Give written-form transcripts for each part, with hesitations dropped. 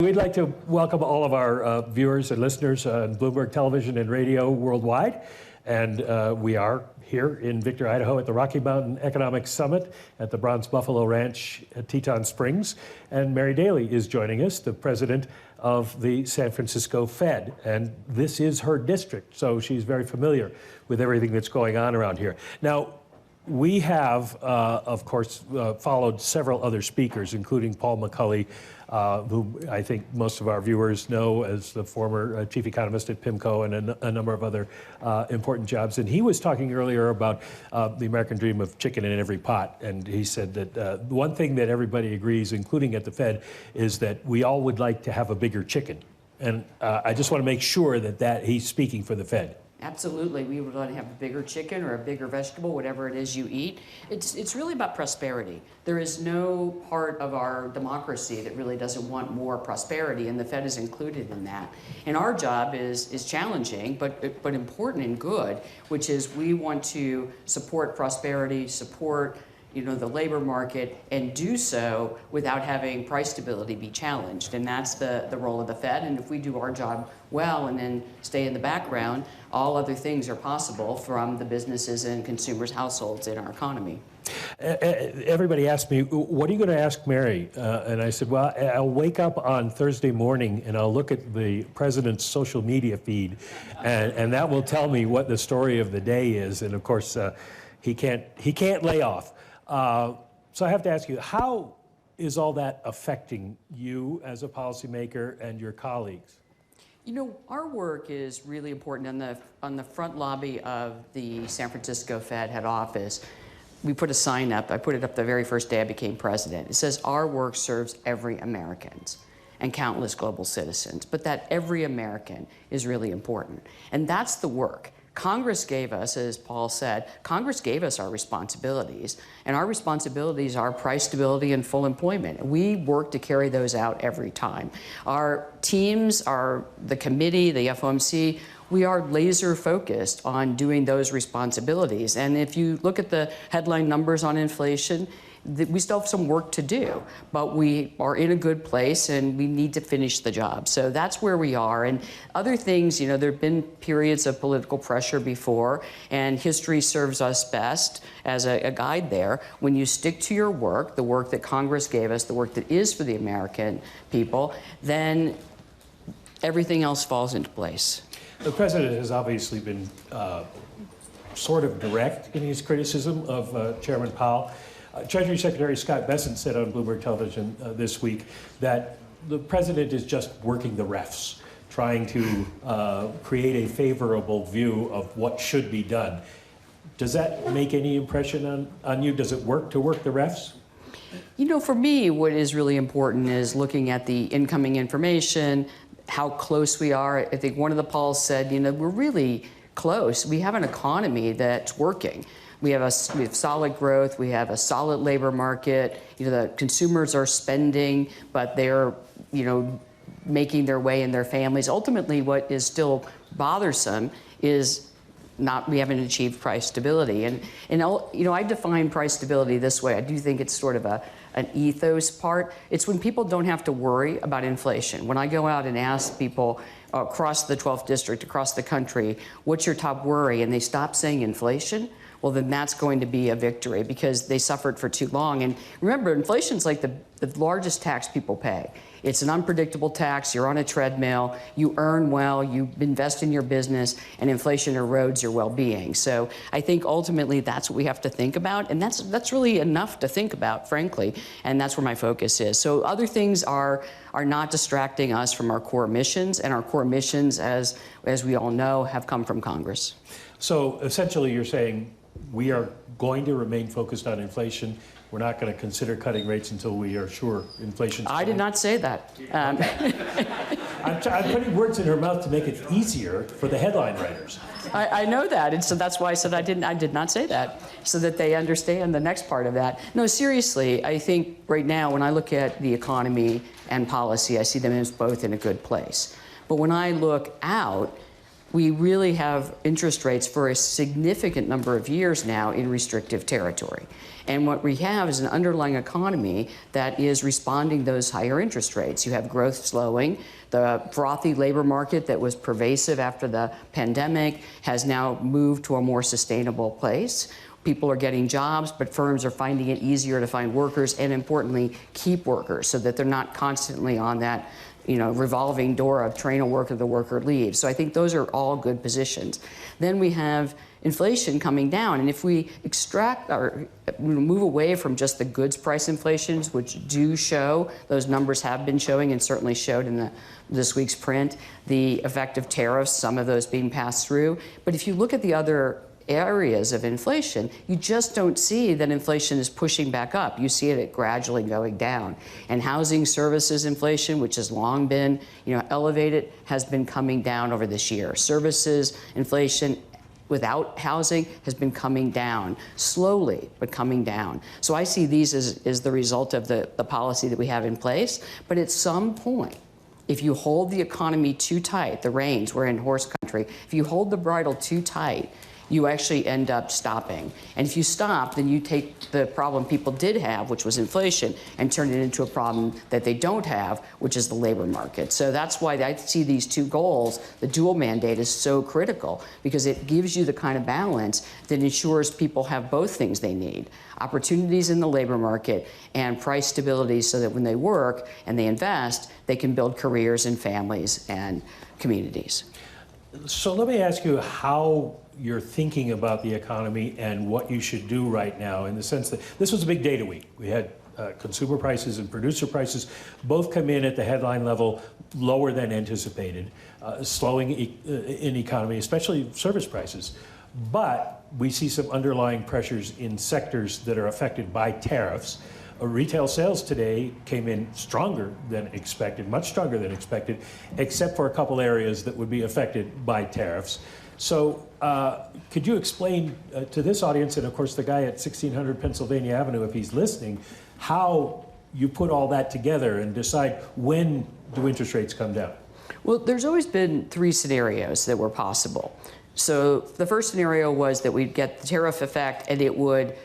We'd like to welcome all of our viewers and listeners on Bloomberg Television and radio worldwide. And we are here in Victor, Idaho at the Rocky Mountain Economic Summit at the Bronze Buffalo Ranch at Teton Springs. And Mary Daly is joining us, the president of the San Francisco Fed. And this is her district, so she's very familiar with everything that's going on around here. Now, we have, of course, followed several other speakers, including Paul McCulley, who I think most of our viewers know as the former chief economist at PIMCO and a number of other important jobs. And he was talking earlier about the American dream of chicken in every pot. And he said that one thing that everybody agrees, including at the Fed, is that we all would like to have a bigger chicken. And I just want to make sure that he's speaking for the Fed. Absolutely. We would want to have a bigger chicken or a bigger vegetable, whatever it is you eat. It's really about prosperity. There is no part of our democracy that really doesn't want more prosperity, and the Fed is included in that. And our job is challenging, but important and good, which is we want to support prosperity, support the labor market, and do so without having price stability be challenged. And that's the role of the Fed. And if we do our job well and then stay in the background, all other things are possible from the businesses and consumers' households in our economy. Everybody asked me, what are you going to ask Mary? And I said, well, I'll wake up on Thursday morning and I'll look at the president's social media feed, and that will tell me what the story of the day is. And of course, he can't lay off. So I have to ask you, how is all that affecting you as a policymaker and your colleagues? Our work is really important. On the front lobby of the San Francisco Fed head office, we put a sign up. I put it up the very first day I became president. It says, our work serves every American and countless global citizens, but that every American is really important. And that's the work. Congress gave us, as Paul said, Congress gave us our responsibilities, and our responsibilities are price stability and full employment. We work to carry those out every time. Our teams, the committee, the FOMC, we are laser focused on doing those responsibilities. And if you look at the headline numbers on inflation, we still have some work to do, but we are in a good place and we need to finish the job. So that's where we are. And other things, there have been periods of political pressure before, and history serves us best as a guide there. When you stick to your work, the work that Congress gave us, the work that is for the American people, then everything else falls into place. The president has obviously been sort of direct in his criticism of Chairman Powell. Treasury Secretary Scott Bessent said on Bloomberg Television this week that the president is just working the refs, trying to create a favorable view of what should be done. Does that make any impression on you? Does it work to work the refs? For me, what is really important is looking at the incoming information, how close we are. I think one of the polls said, we're really close. We have an economy that's working. We have solid growth. We have a solid labor market. The consumers are spending, but they're, making their way in their families. Ultimately, what is still bothersome is we haven't achieved price stability. And I define price stability this way. I do think it's sort of an ethos part. It's when people don't have to worry about inflation. When I go out and ask people across the 12th district, across the country, what's your top worry? And they stop saying inflation, well, then that's going to be a victory because they suffered for too long. And remember, inflation's like the largest tax people pay. It's an unpredictable tax. You're on a treadmill. You earn well. You invest in your business, and inflation erodes your well-being. So I think ultimately that's what we have to think about, and that's really enough to think about, frankly. And that's where my focus is. So other things are not distracting us from our core missions, and our core missions, as we all know, have come from Congress. So essentially, you're saying we are going to remain focused on inflation. We're not going to consider cutting rates until we are sure inflation. I did not say that. I'm putting words in her mouth to make it easier for the headline writers. I know that, and so that's why I said I did not say that, so that they understand the next part of that. No, seriously, I think right now when I look at the economy and policy, I see them as both in a good place. But when I look out, we really have interest rates for a significant number of years now in restrictive territory. And what we have is an underlying economy that is responding to those higher interest rates. You have growth slowing. The frothy labor market that was pervasive after the pandemic has now moved to a more sustainable place. People are getting jobs, but firms are finding it easier to find workers and, importantly, keep workers so that they're not constantly on that revolving door of train a worker, the worker leaves. So I think those are all good positions. Then we have inflation coming down. And if we extract or move away from just the goods price inflations, which do show, those numbers have been showing and certainly showed in this week's print, the effect of tariffs, some of those being passed through. But if you look at the other areas of inflation, you just don't see that inflation is pushing back up. You see it gradually going down. And housing services inflation, which has long been elevated, has been coming down over this year. Services inflation without housing has been coming down, slowly, but coming down. So I see these as the result of the policy that we have in place. But at some point, if you hold the economy too tight, the reins, we're in horse country, if you hold the bridle too tight, you actually end up stopping. And if you stop, then you take the problem people did have, which was inflation, and turn it into a problem that they don't have, which is the labor market. So that's why I see these two goals, the dual mandate, is so critical, because it gives you the kind of balance that ensures people have both things they need: opportunities in the labor market and price stability, so that when they work and they invest, they can build careers and families and communities. So let me ask you how you're thinking about the economy and what you should do right now, in the sense that this was a big data week. We had consumer prices and producer prices both come in at the headline level lower than anticipated, slowing in economy, especially service prices. But we see some underlying pressures in sectors that are affected by tariffs. Retail sales today came in stronger than expected, much stronger than expected, except for a couple areas that would be affected by tariffs. So could you explain to this audience, and of course the guy at 1600 Pennsylvania Avenue, if he's listening, how you put all that together and decide when do interest rates come down? Well, there's always been three scenarios that were possible. So the first scenario was that we'd get the tariff effect and it would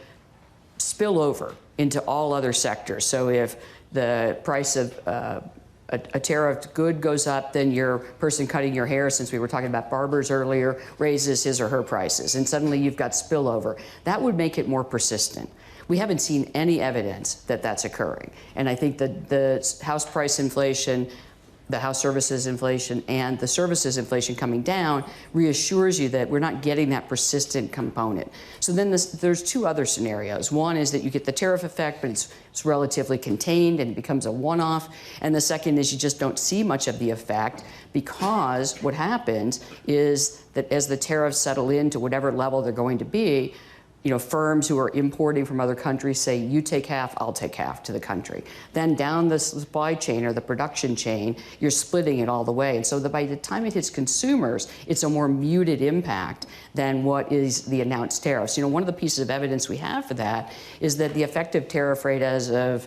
spill over into all other sectors. So if the price of a tariffed good goes up, then your person cutting your hair, since we were talking about barbers earlier, raises his or her prices, and suddenly you've got spillover. That would make it more persistent. We haven't seen any evidence that that's occurring. And I think that the house price inflation, the house services inflation, and the services inflation coming down reassures you that we're not getting that persistent component. So then there's two other scenarios. One is that you get the tariff effect, but it's relatively contained and it becomes a one-off. And the second is you just don't see much of the effect, because what happens is that as the tariffs settle into whatever level they're going to be, firms who are importing from other countries say, you take half, I'll take half to the country. Then down the supply chain or the production chain, you're splitting it all the way. And so by the time it hits consumers, it's a more muted impact than what is the announced tariffs. One of the pieces of evidence we have for that is that the effective tariff rate as of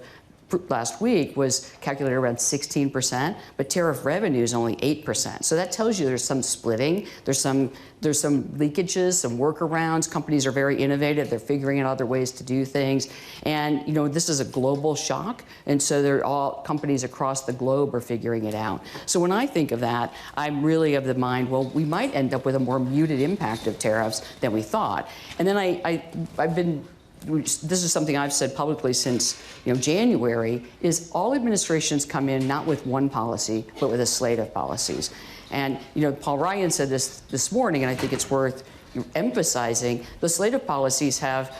last week was calculated around 16%, but tariff revenue is only 8%. So that tells you there's some splitting, there's some leakages, some workarounds. Companies are very innovative. They're figuring out other ways to do things. And this is a global shock, and so companies across the globe are figuring it out. So when I think of that, I'm really of the mind, well, we might end up with a more muted impact of tariffs than we thought. And then this is something I've said publicly since January, is all administrations come in not with one policy, but with a slate of policies. And Paul Ryan said this morning, and I think it's worth emphasizing, the slate of policies have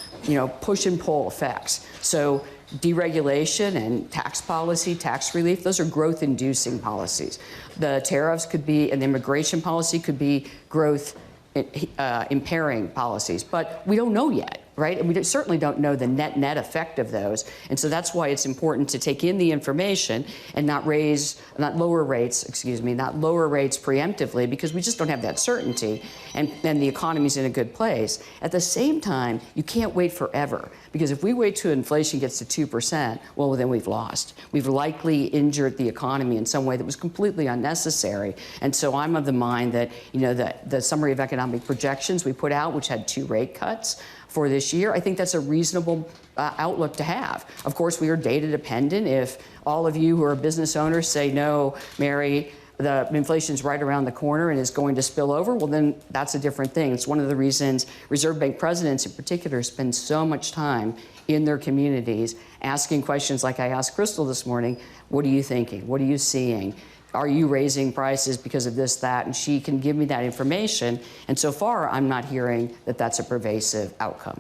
push and pull effects. So deregulation and tax policy, tax relief, those are growth-inducing policies. The tariffs could be, and the immigration policy could be growth impairing policies, but we don't know yet. right? And we certainly don't know the net effect of those. And so that's why it's important to take in the information and not lower rates preemptively, because we just don't have that certainty, and the economy's in a good place. At the same time, you can't wait forever, because if we wait till inflation gets to 2%, well, then we've lost. We've likely injured the economy in some way that was completely unnecessary. And so I'm of the mind that, the summary of economic projections we put out, which had 2 rate cuts for this year, I think that's a reasonable outlook to have. Of course, we are data dependent. If all of you who are business owners say, no, Mary, the inflation's right around the corner and is going to spill over, well, then that's a different thing. It's one of the reasons Reserve Bank presidents in particular spend so much time in their communities asking questions like I asked Crystal this morning. What are you thinking? What are you seeing? Are you raising prices because of this, that? And she can give me that information. And so far, I'm not hearing that that's a pervasive outcome.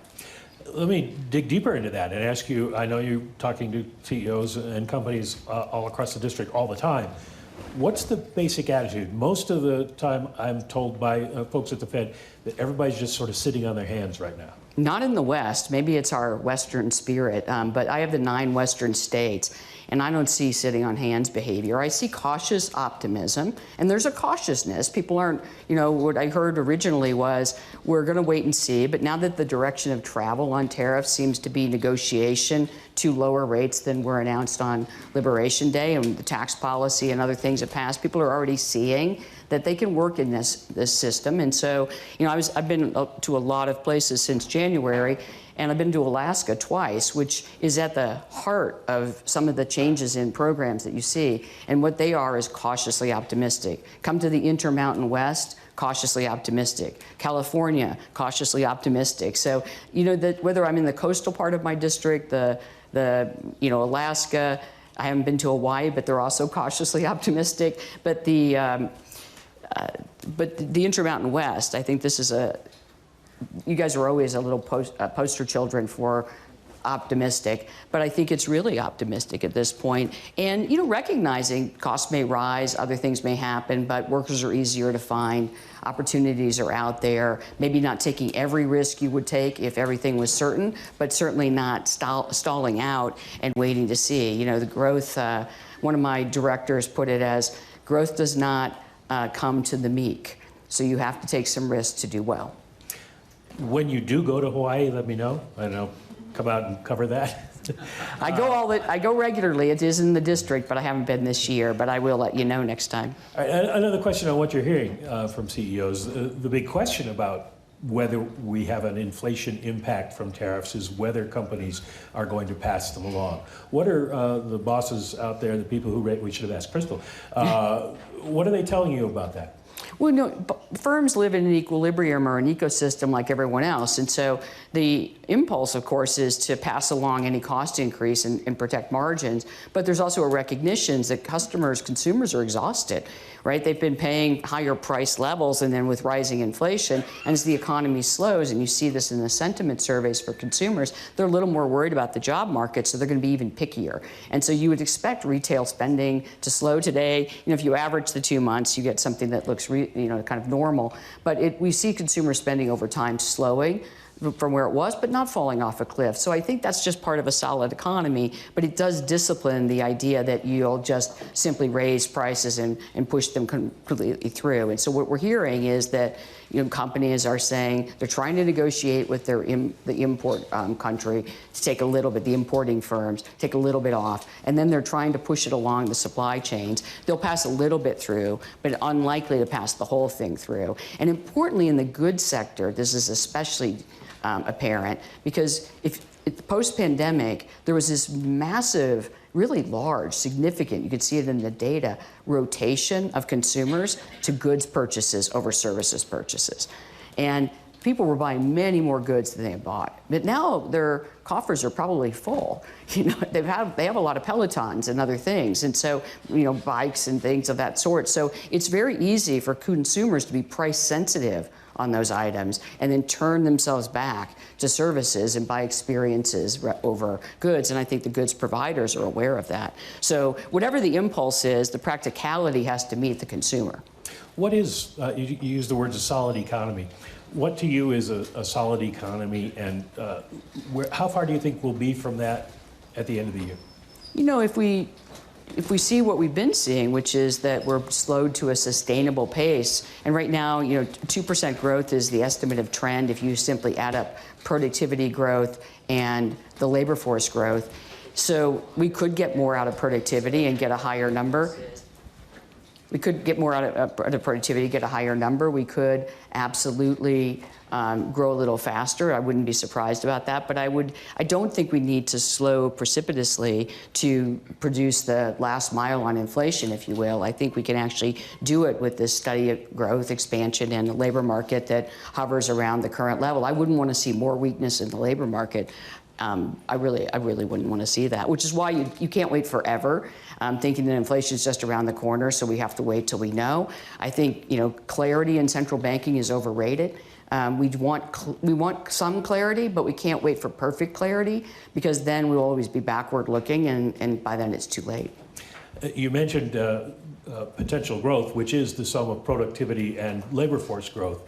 Let me dig deeper into that and ask you, I know you're talking to CEOs and companies all across the district all the time. What's the basic attitude? Most of the time, I'm told by folks at the Fed that everybody's just sort of sitting on their hands right now. Not in the West. Maybe it's our Western spirit, but I have the 9 Western states, and I don't see sitting on hands behavior. I see cautious optimism, and there's a cautiousness. People aren't, what I heard originally was, we're going to wait and see, but now that the direction of travel on tariffs seems to be negotiation to lower rates than were announced on Liberation Day, and the tax policy and other things have passed, people are already seeing that they can work in this system. And so, I've been to a lot of places since January, and I've been to Alaska twice, which is at the heart of some of the changes in programs that you see. And what they are is cautiously optimistic. Come to the Intermountain West, cautiously optimistic. California, cautiously optimistic. So, whether I'm in the coastal part of my district, Alaska, I haven't been to Hawaii, but they're also cautiously optimistic. But the Intermountain West, I think this is you guys are always a little poster children for optimistic, but I think it's really optimistic at this point. And, recognizing costs may rise, other things may happen, but workers are easier to find, opportunities are out there, maybe not taking every risk you would take if everything was certain, but certainly not stalling out and waiting to see. The growth, one of my directors put it as, growth does not come to the meek. So you have to take some risks to do well. When you do go to Hawaii, let me know. I don't know, come out and cover that. I go regularly. It is in the district, but I haven't been this year, but I will let you know next time. All right, another question on what you're hearing from CEOs. The big question about whether we have an inflation impact from tariffs is whether companies are going to pass them along. What are the bosses out there, the people who rate, we should have asked Crystal, what are they telling you about that? Well, no, firms live in an equilibrium or an ecosystem like everyone else. And so the impulse, of course, is to pass along any cost increase and protect margins. But there's also a recognition that consumers are exhausted, right? They've been paying higher price levels, and then with rising inflation, and as the economy slows, and you see this in the sentiment surveys for consumers, they're a little more worried about the job market, so they're going to be even pickier. And so you would expect retail spending to slow today. If you average the 2 months, you get something that looks kind of normal. But we see consumer spending over time slowing from where it was, but not falling off a cliff. So I think that's just part of a solid economy, but it does discipline the idea that you'll just simply raise prices and push them completely through. And so what we're hearing is that companies are saying they're trying to negotiate with the import country to take a little bit, the importing firms, take a little bit off, and then they're trying to push it along the supply chains. They'll pass a little bit through, but unlikely to pass the whole thing through. And importantly, in the goods sector, this is especially apparent, because if post-pandemic, there was this massive, really large, significant, you could see it in the data, rotation of consumers to goods purchases over services purchases. And people were buying many more goods than they had bought. But now their coffers are probably full. They have a lot of Pelotons and other things, and so bikes and things of that sort. So it's very easy for consumers to be price sensitive on those items and then turn themselves back to services and buy experiences over goods. And I think the goods providers are aware of that. So whatever the impulse is, the practicality has to meet the consumer. What is, you use the words a solid economy. What to you is a solid economy, and how far do you think we'll be from that at the end of the year? You know, if we see what we've been seeing, which is that we're slowed to a sustainable pace, and right now, 2% growth is the estimative trend if you simply add up productivity growth and the labor force growth. So we could get more out of productivity and get a higher number. We could get more out of productivity, get a higher number. We could absolutely grow a little faster. I wouldn't be surprised about that, but I don't think we need to slow precipitously to produce the last mile on inflation, if you will. I think we can actually do it with this steady growth, expansion, and the labor market that hovers around the current level. I wouldn't want to see more weakness in the labor market. I really wouldn't want to see that, which is why you can't wait forever, thinking that inflation is just around the corner, so we have to wait till we know. I think clarity in central banking is overrated. We want some clarity, but we can't wait for perfect clarity, because then we'll always be backward looking, and by then it's too late. You mentioned potential growth, which is the sum of productivity and labor force growth.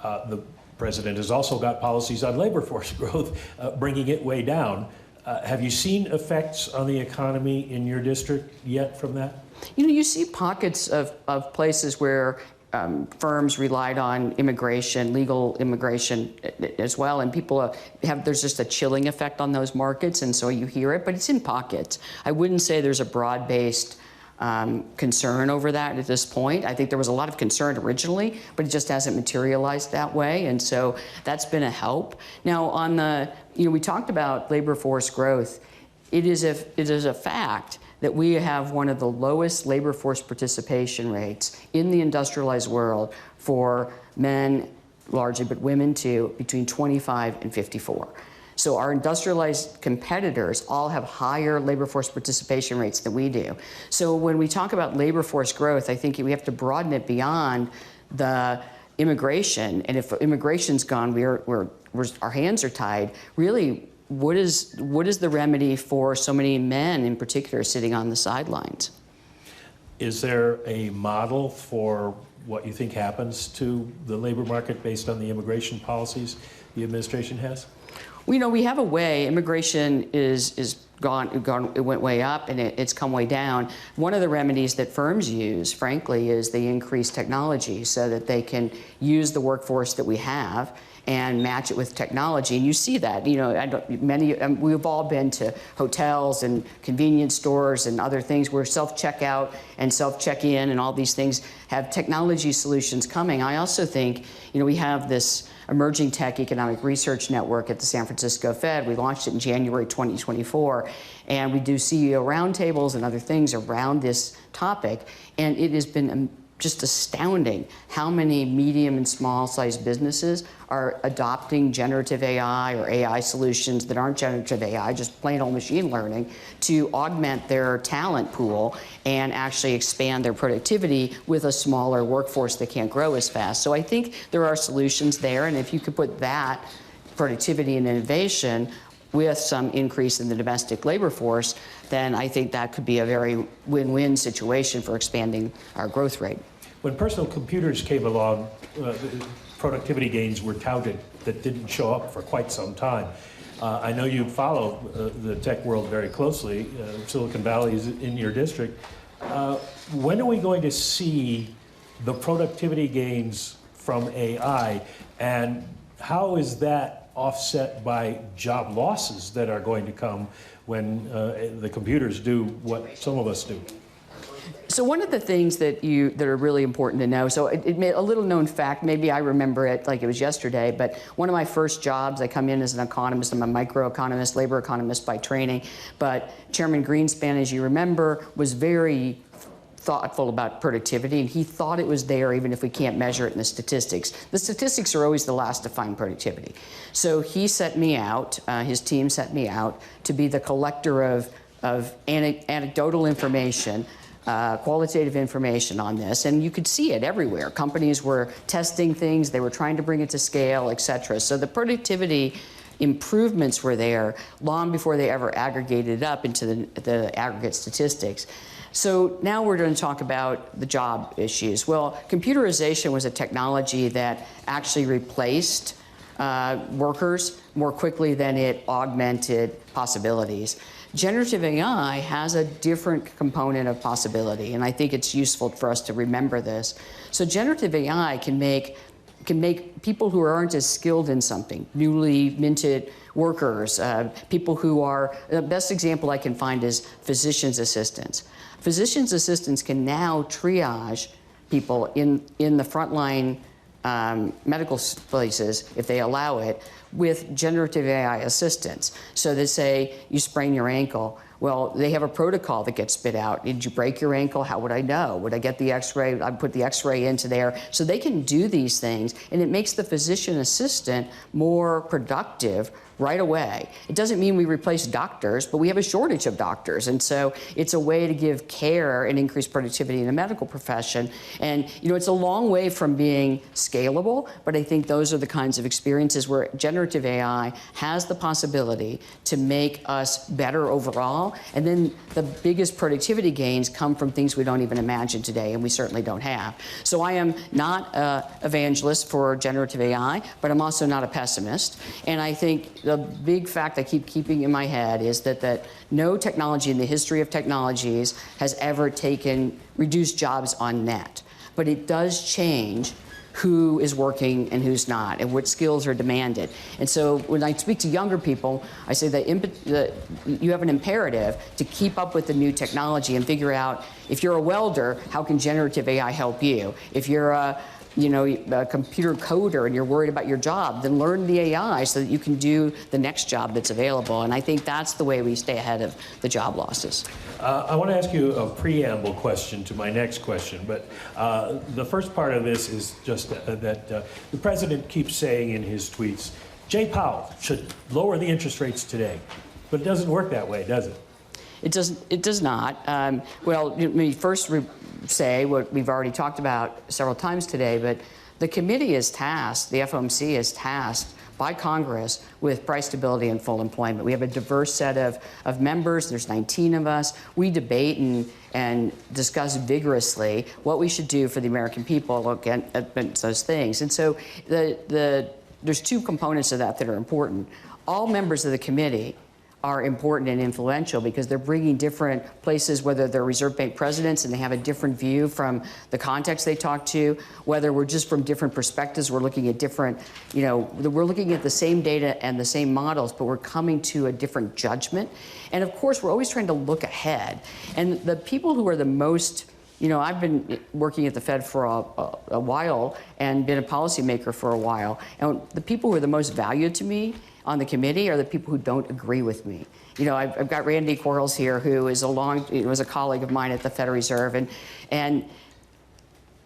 The president has also got policies on labor force growth, bringing it way down. Have you seen effects on the economy in your district yet from that? You see pockets of places where firms relied on immigration, legal immigration as well, and people there's just a chilling effect on those markets, and so you hear it, but it's in pockets. I wouldn't say there's a broad-based concern over that at this point. I think there was a lot of concern originally, but it just hasn't materialized that way, and so that's been a help. Now, on the, we talked about labor force growth. It is a fact that we have one of the lowest labor force participation rates in the industrialized world for men largely, but women too, between 25 and 54. So our industrialized competitors all have higher labor force participation rates than we do. So when we talk about labor force growth, I think we have to broaden it beyond the immigration. And if immigration's gone, our hands are tied. Really, what is the remedy for so many men in particular sitting on the sidelines? Is there a model for what you think happens to the labor market based on the immigration policies the administration has? We have a way. Immigration is gone. It went way up, and it's come way down. One of the remedies that firms use, frankly, is they increase technology so that they can use the workforce that we have and match it with technology. And you see that. We've all been to hotels and convenience stores and other things where self-checkout and self-check-in and all these things have technology solutions coming. I also think, we have this Emerging Tech Economic Research Network at the San Francisco Fed. We launched it in January 2024, and we do CEO roundtables and other things around this topic, and it has been just astounding how many medium and small-sized businesses are adopting generative AI or AI solutions that aren't generative AI, just plain old machine learning, to augment their talent pool and actually expand their productivity with a smaller workforce that can't grow as fast. So I think there are solutions there, and if you could put that productivity and innovation with some increase in the domestic labor force, then I think that could be a very win-win situation for expanding our growth rate. When personal computers came along, productivity gains were touted that didn't show up for quite some time. I know you follow the tech world very closely. Silicon Valley is in your district. When are we going to see the productivity gains from AI, and how is that offset by job losses that are going to come when the computers do what some of us do? So one of the things that are really important to know, so it made a little known fact, maybe I remember it like it was yesterday, but one of my first jobs, I come in as an economist. I'm a microeconomist, labor economist by training, but Chairman Greenspan, as you remember, was very thoughtful about productivity, and he thought it was there even if we can't measure it in the statistics. The statistics are always the last to find productivity. So he set me out, his team set me out to be the collector of anecdotal information, qualitative information on this, and you could see it everywhere. Companies were testing things, they were trying to bring it to scale, et cetera. So the productivity improvements were there long before they ever aggregated up into the aggregate statistics. So now we're going to talk about the job issues. Well, computerization was a technology that actually replaced workers more quickly than it augmented possibilities. Generative AI has a different component of possibility, and I think it's useful for us to remember this. So generative AI can make people who aren't as skilled in something, newly minted workers, people who are, the best example I can find is physician's assistants. Physician's assistants can now triage people in the frontline medical places, if they allow it, with generative AI assistance. So they say, you sprain your ankle. Well, they have a protocol that gets spit out. Did you break your ankle? How would I know? Would I get the x-ray? I'd put the x-ray into there. So they can do these things, and it makes the physician assistant more productive right away. It doesn't mean we replace doctors, but we have a shortage of doctors. And so it's a way to give care and increase productivity in the medical profession. And it's a long way from being scalable, but I think those are the kinds of experiences where generative AI has the possibility to make us better overall. And then the biggest productivity gains come from things we don't even imagine today, and we certainly don't have. So I am not an evangelist for generative AI, but I'm also not a pessimist. And I think the big fact I keep keeping in my head is that no technology in the history of technologies has ever reduced jobs on net. But it does change who is working and who's not, and what skills are demanded. And so when I speak to younger people, I say that you have an imperative to keep up with the new technology and figure out, if you're a welder, how can generative AI help you? If you're a computer coder and you're worried about your job, then learn the AI so that you can do the next job that's available. And I think that's the way we stay ahead of the job losses. I want to ask you a preamble question to my next question, but the first part of this is just that the president keeps saying in his tweets, Jay Powell should lower the interest rates today. But it doesn't work that way, does it? It does not. Well, let me first say what we've already talked about several times today, but the committee is tasked, the FOMC is tasked by Congress with price stability and full employment. We have a diverse set of members. There's 19 of us. We debate and discuss vigorously what we should do for the American people against those things. And so there's two components of that are important. All members of the committee are important and influential because they're bringing different places, whether they're Reserve Bank presidents and they have a different view from the context they talk to, whether we're just from different perspectives, we're looking at different, we're looking at the same data and the same models, but we're coming to a different judgment. And of course, we're always trying to look ahead. And the people who are the most, I've been working at the Fed for a while and been a policymaker for a while. And the people who are the most valued to me on the committee are the people who don't agree with me. I've got Randy Quarles here, who is was a colleague of mine at the Federal Reserve, and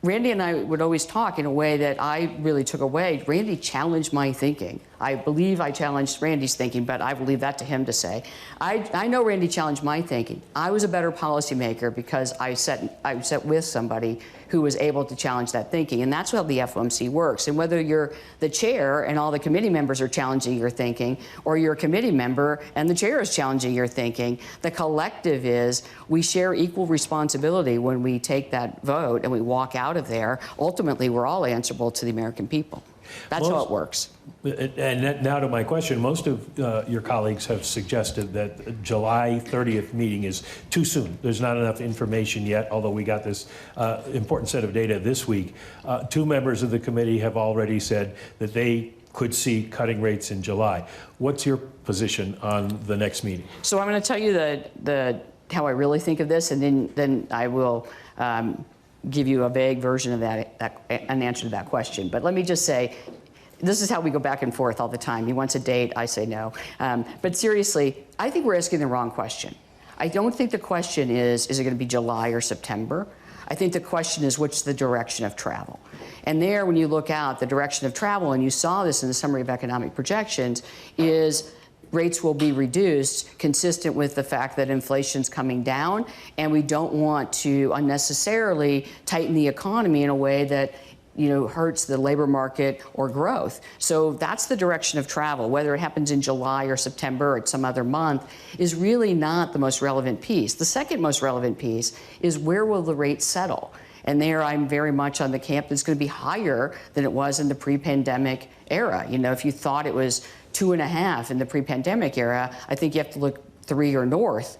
Randy and I would always talk in a way that I really took away. Randy challenged my thinking. I believe I challenged Randy's thinking, but I believe that to him to say. I know Randy challenged my thinking. I was a better policymaker because I sat with somebody who was able to challenge that thinking, and that's how the FOMC works. And whether you're the chair and all the committee members are challenging your thinking, or you're a committee member and the chair is challenging your thinking, the collective is we share equal responsibility when we take that vote and we walk out of there. Ultimately, we're all answerable to the American people. That's how it works. And now to my question, most of your colleagues have suggested that July 30th meeting is too soon. There's not enough information yet, although we got this important set of data this week. Two members of the committee have already said that they could see cutting rates in July. What's your position on the next meeting? So I'm going to tell you how I really think of this, and then I will give you a vague version of an answer to that question. But let me just say, this is how we go back and forth all the time. He wants a date, I say no. But seriously, I think we're asking the wrong question. I don't think the question is it going to be July or September? I think the question is, what's the direction of travel? And there, when you look out, the direction of travel, and you saw this in the summary of economic projections, is rates will be reduced consistent with the fact that inflation's coming down, and we don't want to unnecessarily tighten the economy in a way that hurts the labor market or growth. So that's the direction of travel. Whether it happens in July or September or some other month is really not the most relevant piece. The second most relevant piece is where will the rate settle? And there I'm very much on the camp that's going to be higher than it was in the pre-pandemic era. If you thought it was 2.5 in the pre-pandemic era, I think you have to look 3 or north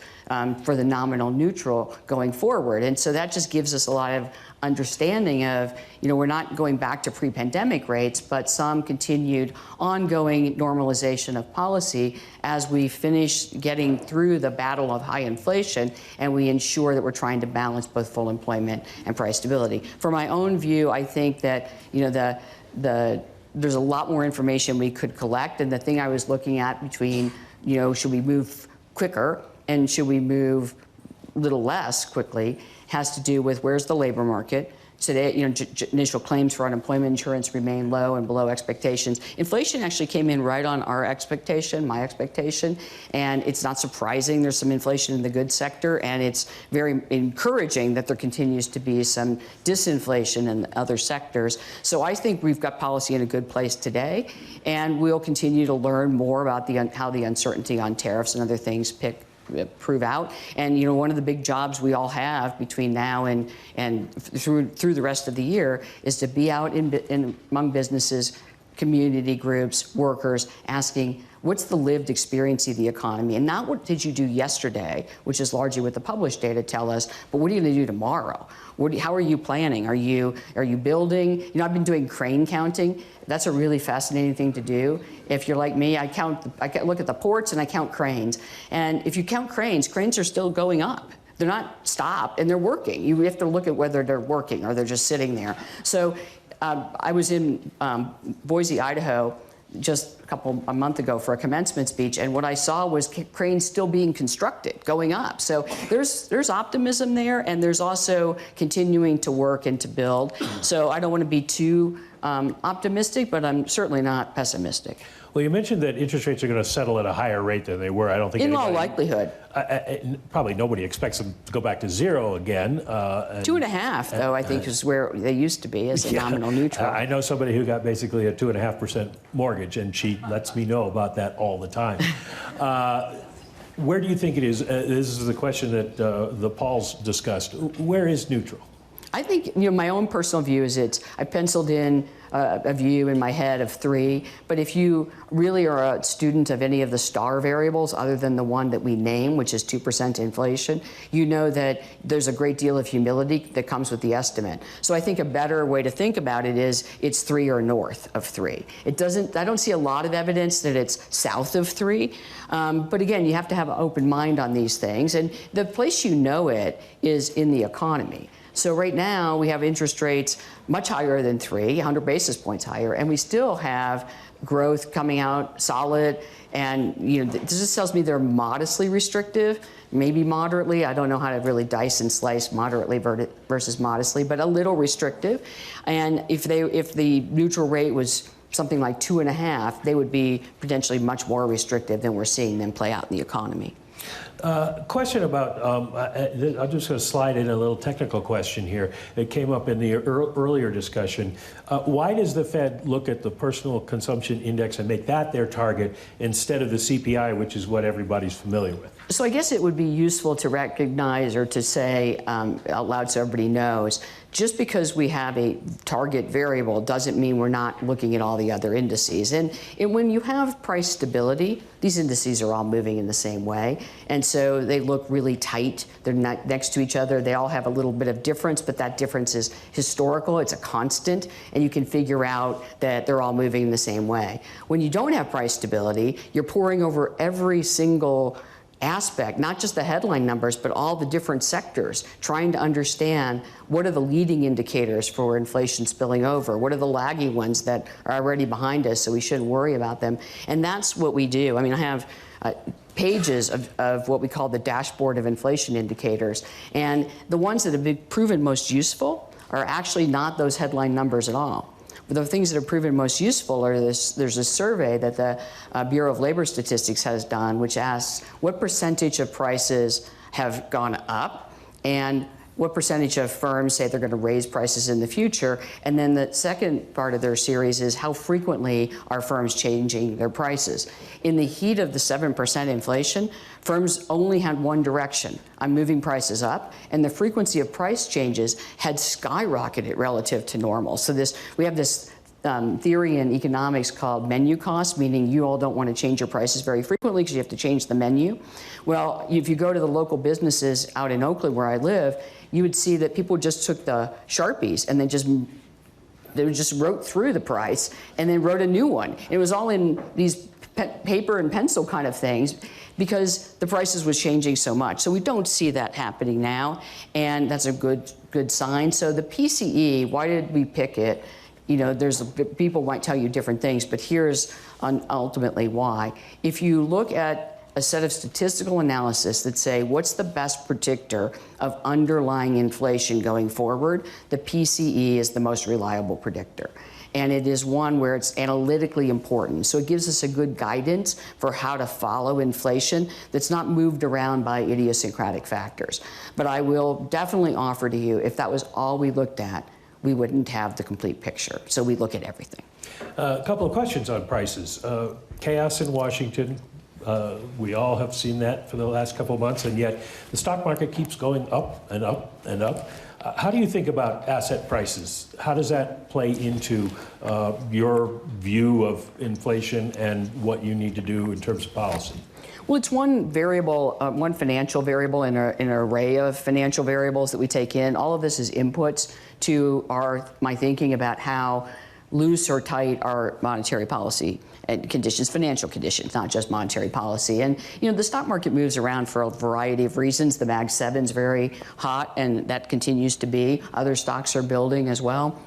for the nominal neutral going forward. And so that just gives us a lot of understanding of, we're not going back to pre-pandemic rates, but some continued ongoing normalization of policy as we finish getting through the battle of high inflation and we ensure that we're trying to balance both full employment and price stability. For my own view, I think that, there's a lot more information we could collect. And the thing I was looking at between, should we move quicker and should we move a little less quickly, has to do with where's the labor market. Today, initial claims for unemployment insurance remain low and below expectations. Inflation actually came in right on our expectation, my expectation, and it's not surprising there's some inflation in the goods sector, and it's very encouraging that there continues to be some disinflation in other sectors. So I think we've got policy in a good place today, and we'll continue to learn more about how the uncertainty on tariffs and other things prove out. And one of the big jobs we all have between now and through the rest of the year is to be out among businesses, community groups, workers, asking what's the lived experience of the economy, and not what did you do yesterday, which is largely what the published data tell us, but what are you going to do tomorrow? How are you planning? Are you building? I've been doing crane counting. That's a really fascinating thing to do. If you're like me, I look at the ports and I count cranes. And if you count cranes are still going up. They're not stopped, and they're working. You have to look at whether they're working or they're just sitting there. So I was in Boise, Idaho, just a month ago for a commencement speech, and what I saw was cranes still being constructed, going up. So there's optimism there, and there's also continuing to work and to build. So I don't want to be too optimistic, but I'm certainly not pessimistic. Well, you mentioned that interest rates are going to settle at a higher rate than they were. I don't think in all likelihood. Probably nobody expects them to go back to zero again. 2.5, though, I think is where they used to be as a nominal neutral. I know somebody who got basically a 2.5% mortgage, and she lets me know about that all the time. Where do you think it is? This is the question that the Pauls discussed. Where is neutral? I think, my own personal view is I penciled in a view in my head of 3, but if you really are a student of any of the star variables other than the one that we name, which is 2% inflation, you know that there's a great deal of humility that comes with the estimate. So I think a better way to think about it is it's 3 or north of 3. I don't see a lot of evidence that it's south of 3, but again, you have to have an open mind on these things, and the place it is in the economy. So right now we have interest rates much higher than 3, 100 basis points higher, and we still have growth coming out solid. And this just tells me they're modestly restrictive, maybe moderately. I don't know how to really dice and slice moderately versus modestly, but a little restrictive. And if the neutral rate was something like 2.5, they would be potentially much more restrictive than we're seeing them play out in the economy. Question about, I'm just going to slide in a little technical question here. It came up in the earlier discussion. Why does the Fed look at the personal consumption index and make that their target instead of the CPI, which is what everybody's familiar with? So I guess it would be useful to recognize or to say out loud so everybody knows, just because we have a target variable doesn't mean we're not looking at all the other indices. And when you have price stability, these indices are all moving in the same way. And so they look really tight. They're not next to each other. They all have a little bit of difference, but that difference is historical. It's a constant. And you can figure out that they're all moving in the same way. When you don't have price stability, you're poring over every single aspect, not just the headline numbers, but all the different sectors, trying to understand what are the leading indicators for inflation spilling over, what are the laggy ones that are already behind us, so we shouldn't worry about them. And that's what we do. I mean, I have pages of what we call the dashboard of inflation indicators, and the ones that have been proven most useful are actually not those headline numbers at all. The things that are proven most useful are there's a survey that the Bureau of Labor Statistics has done, which asks what percentage of prices have gone up and what percentage of firms say they're going to raise prices in the future? And then the second part of their series is how frequently are firms changing their prices? In the heat of the 7% inflation, firms only had one direction. I'm moving prices up, and the frequency of price changes had skyrocketed relative to normal. So we have this theory in economics called menu cost, meaning you all don't want to change your prices very frequently because you have to change the menu. Well, if you go to the local businesses out in Oakland where I live, you would see that people just took the Sharpies and they just wrote through the price and then wrote a new one. It was all in these paper and pencil kind of things because the prices was changing so much. So we don't see that happening now, and that's a good sign. So the PCE, why did we pick it? You know, people might tell you different things, but here's ultimately why. If you look at a set of statistical analysis that say what's the best predictor of underlying inflation going forward, the PCE is the most reliable predictor. And it is one where it's analytically important. So it gives us a good guidance for how to follow inflation that's not moved around by idiosyncratic factors. But I will definitely offer to you, if that was all we looked at, we wouldn't have the complete picture. So we look at everything. A couple of questions on prices. Chaos in Washington. We all have seen that for the last couple of months, and yet the stock market keeps going up and up and up. How do you think about asset prices? How does that play into your view of inflation and what you need to do in terms of policy? Well, it's one variable, one financial variable in an array of financial variables that we take in. All of this is inputs to my thinking about how loose or tight our monetary policy and conditions, financial conditions, not just monetary policy. And the stock market moves around for a variety of reasons. The Mag 7 is very hot, and that continues to be. Other stocks are building as well.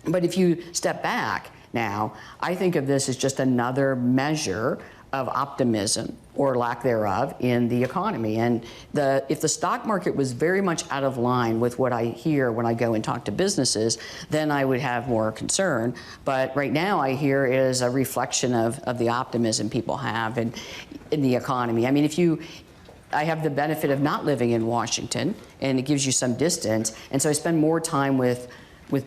But if you step back now, I think of this as just another measure of optimism or lack thereof in the economy. And if the stock market was very much out of line with what I hear when I go and talk to businesses, then I would have more concern. But right now I hear is a reflection of the optimism people have in the economy. I mean, I have the benefit of not living in Washington, and it gives you some distance. And so I spend more time with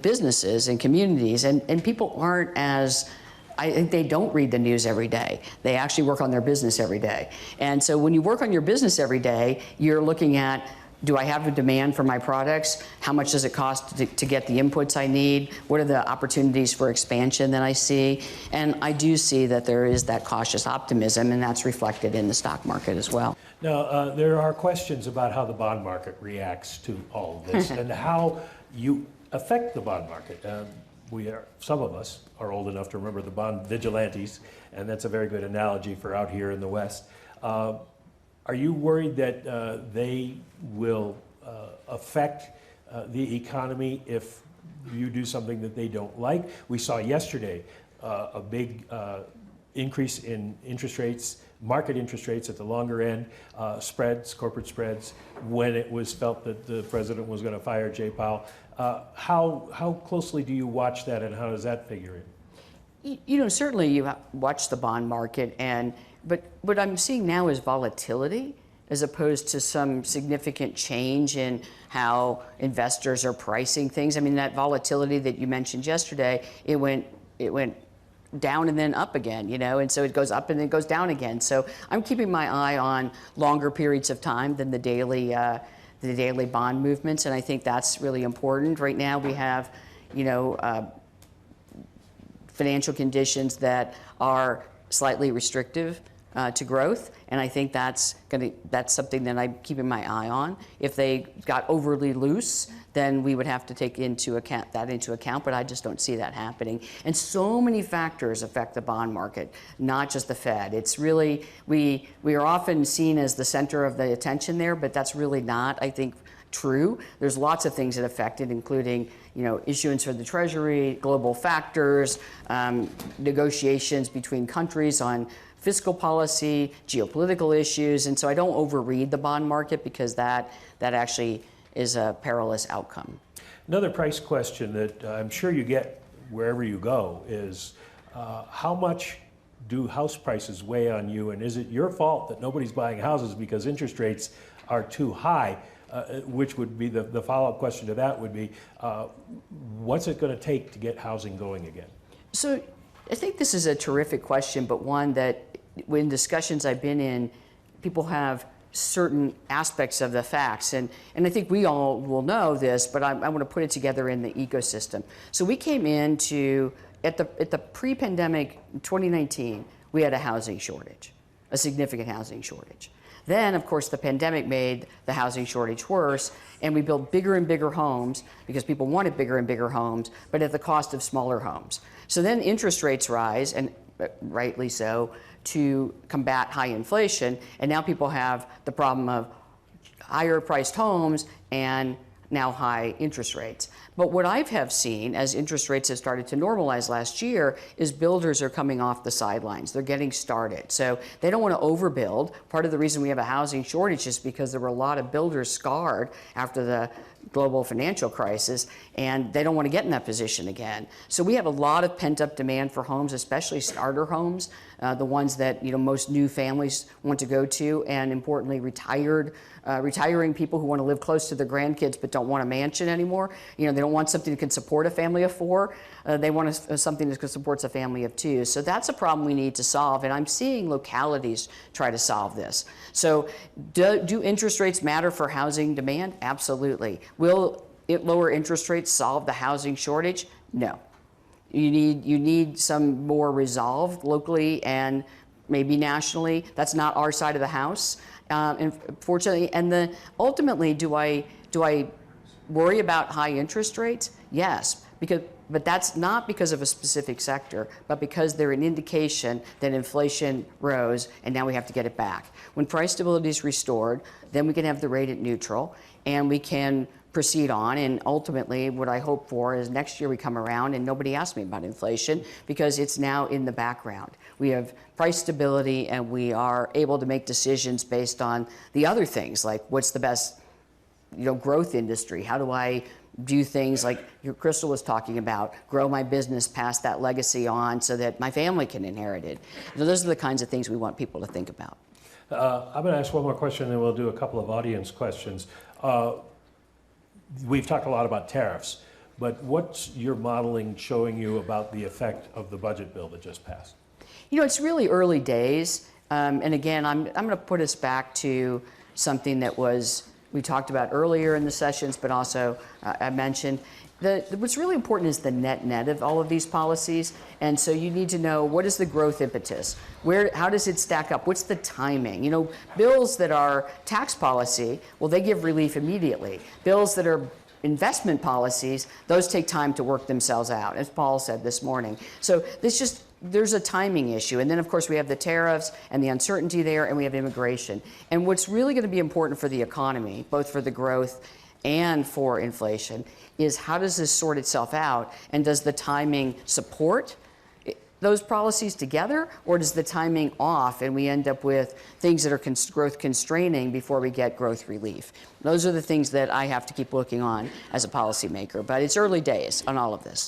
businesses and communities, and people aren't as, I think they don't read the news every day. They actually work on their business every day. And so when you work on your business every day, you're looking at, do I have a demand for my products? How much does it cost to get the inputs I need? What are the opportunities for expansion that I see? And I do see that there is that cautious optimism, and that's reflected in the stock market as well. Now, there are questions about how the bond market reacts to all of this and how you affect the bond market. Some of us are old enough to remember the bond vigilantes, and that's a very good analogy for out here in the West. Are you worried that they will affect the economy if you do something that they don't like? We saw yesterday a big increase in interest rates, market interest rates at the longer end, spreads, corporate spreads, when it was felt that the president was going to fire Jay Powell. How closely do you watch that, and how does that figure in? Certainly you watch the bond market, but what I'm seeing now is volatility as opposed to some significant change in how investors are pricing things. I mean, that volatility that you mentioned yesterday, it went down and then up again, and so it goes up and then goes down again. So I'm keeping my eye on longer periods of time than the daily bond movements, and I think that's really important. Right now we have, financial conditions that are slightly restrictive to growth, and I think that's something that I'm keeping my eye on. If they got overly loose, then we would have to take that into account, but I just don't see that happening. And so many factors affect the bond market, not just the Fed. It's really, we are often seen as the center of the attention there, but that's really not, I think, true. There's lots of things that affect it, including issuance for the Treasury, global factors, negotiations between countries on fiscal policy, geopolitical issues, and so I don't overread the bond market because that actually is a perilous outcome. Another price question that I'm sure you get wherever you go is how much do house prices weigh on you, and is it your fault that nobody's buying houses because interest rates are too high? which would be the follow-up question to that would be, what's it going to take to get housing going again? So I think this is a terrific question, but one that in discussions I've been in, people have certain aspects of the facts. And I think we all will know this, but I want to put it together in the ecosystem. So we came into, at the pre-pandemic 2019, we had a housing shortage, a significant housing shortage. Then, of course, the pandemic made the housing shortage worse, and we built bigger and bigger homes because people wanted bigger and bigger homes, but at the cost of smaller homes. So then interest rates rise, and rightly so, to combat high inflation, and now people have the problem of higher priced homes and now high interest rates. But what I have seen as interest rates have started to normalize last year is builders are coming off the sidelines. They're getting started. So they don't want to overbuild. Part of the reason we have a housing shortage is because there were a lot of builders scarred after the global financial crisis, and they don't want to get in that position again. So we have a lot of pent-up demand for homes, especially starter homes, the ones that most new families want to go to, and importantly, retiring people who want to live close to their grandkids but don't want a mansion anymore. They don't want something that can support a family of 4. They want something that supports a family of 2. So that's a problem we need to solve, and I'm seeing localities try to solve this. So do interest rates matter for housing demand? Absolutely. Will lower interest rates solve the housing shortage? No. You need some more resolve locally and maybe nationally. That's not our side of the house, unfortunately. And ultimately, do I worry about high interest rates? Yes, but that's not because of a specific sector, but because they're an indication that inflation rose and now we have to get it back. When price stability is restored, then we can have the rate at neutral and we can proceed on. And ultimately, what I hope for is next year we come around and nobody asks me about inflation because it's now in the background. We have price stability and we are able to make decisions based on the other things, like what's the best growth industry? How do I do things like Crystal was talking about, grow my business, pass that legacy on so that my family can inherit it? So those are the kinds of things we want people to think about. I'm going to ask one more question, and then we'll do a couple of audience questions. We've talked a lot about tariffs, but what's your modeling showing you about the effect of the budget bill that just passed? It's really early days. And again, I'm going to put us back to something that we talked about earlier in the sessions, but also I mentioned. What's really important is the net of all of these policies. And so you need to know, what is the growth impetus? How does it stack up? What's the timing? Bills that are tax policy, well, they give relief immediately. Bills that are investment policies, those take time to work themselves out, as Paul said this morning. So there's a timing issue. And then, of course, we have the tariffs and the uncertainty there, and we have immigration. And what's really going to be important for the economy, both for the growth and for inflation, is how does this sort itself out? And does the timing support those policies together, or does the timing off and we end up with things that are growth constraining before we get growth relief? Those are the things that I have to keep looking on as a policymaker. But it's early days on all of this.